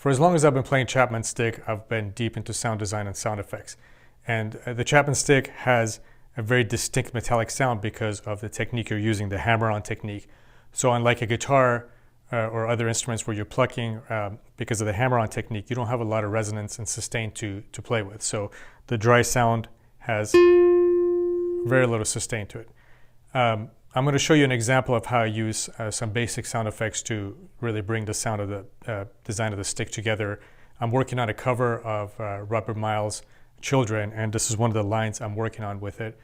For as long as I've been playing Chapman Stick, I've been deep into sound design and sound effects. And the Chapman Stick has a very distinct metallic sound because of the technique you're using, the hammer-on technique. So unlike a guitar or other instruments where you're plucking, because of the hammer-on technique, you don't have a lot of resonance and sustain to play with. So the dry sound has very little sustain to it. I'm going to show you an example of how I use some basic sound effects to really bring the sound of the design of the stick together. I'm working on a cover of Robert Miles' Children, and this is one of the lines I'm working on with it.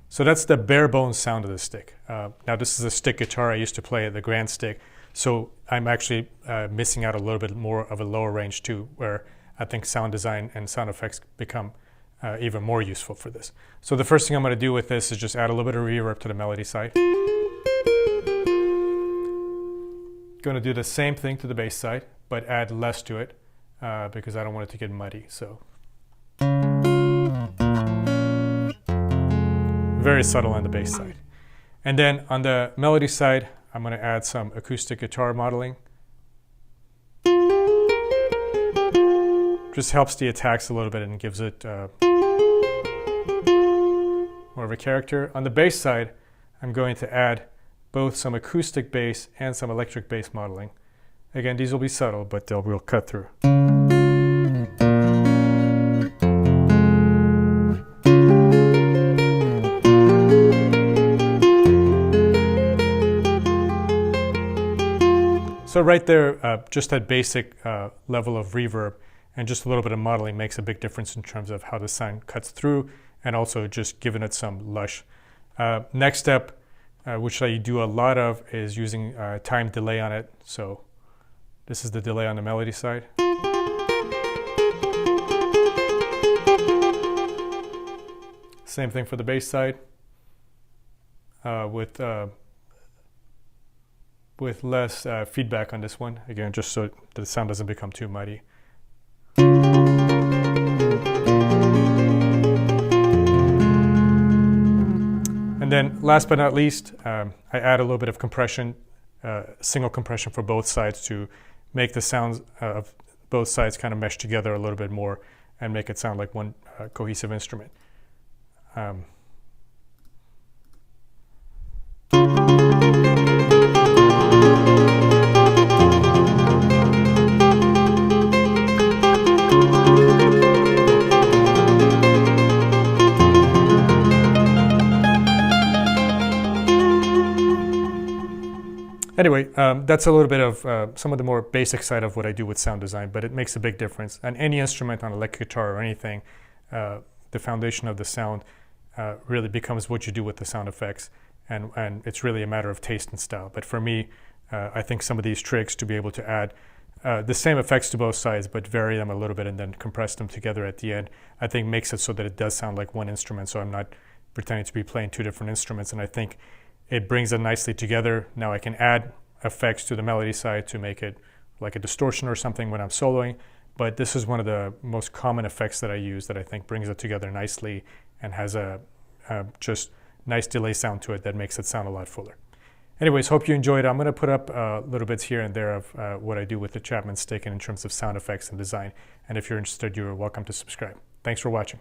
So that's the bare bones sound of the stick. Now this is a stick guitar I used to play at the Grand Stick, so I'm actually missing out a little bit more of a lower range too, where I think sound design and sound effects become even more useful for this. So the first thing I'm going to do with this is just add a little bit of reverb to the melody side. Going to do the same thing to the bass side, but add less to it because I don't want it to get muddy. So very subtle on the bass side. And then on the melody side, I'm going to add some acoustic guitar modeling. Just helps the attacks a little bit and gives it more of a character. On the bass side, I'm going to add both some acoustic bass and some electric bass modeling. Again, these will be subtle, but they'll real cut through. So right there, just that basic level of reverb and just a little bit of modeling makes a big difference in terms of how the sound cuts through, and also just giving it some lush. Next step, which I do a lot of, is using time delay on it. So this is the delay on the melody side. Same thing for the bass side, with less feedback on this one. Again, just so the sound doesn't become too muddy. And then last but not least, I add a little bit of compression, single compression for both sides to make the sounds of both sides kind of mesh together a little bit more and make it sound like one cohesive instrument. Anyway, that's a little bit of some of the more basic side of what I do with sound design, but it makes a big difference. On any instrument, on electric guitar or anything, the foundation of the sound really becomes what you do with the sound effects, and it's really a matter of taste and style. But for me, I think some of these tricks to be able to add the same effects to both sides, but vary them a little bit and then compress them together at the end, I think makes it so that it does sound like one instrument, so I'm not pretending to be playing two different instruments, and I think it brings it nicely together. Now I can add effects to the melody side to make it like a distortion or something when I'm soloing, but this is one of the most common effects that I use that I think brings it together nicely and has a just nice delay sound to it that makes it sound a lot fuller. Anyways, hope you enjoyed. I'm going to put up little bits here and there of what I do with the Chapman Stick and in terms of sound effects and design, and if you're interested, you're welcome to subscribe. Thanks for watching.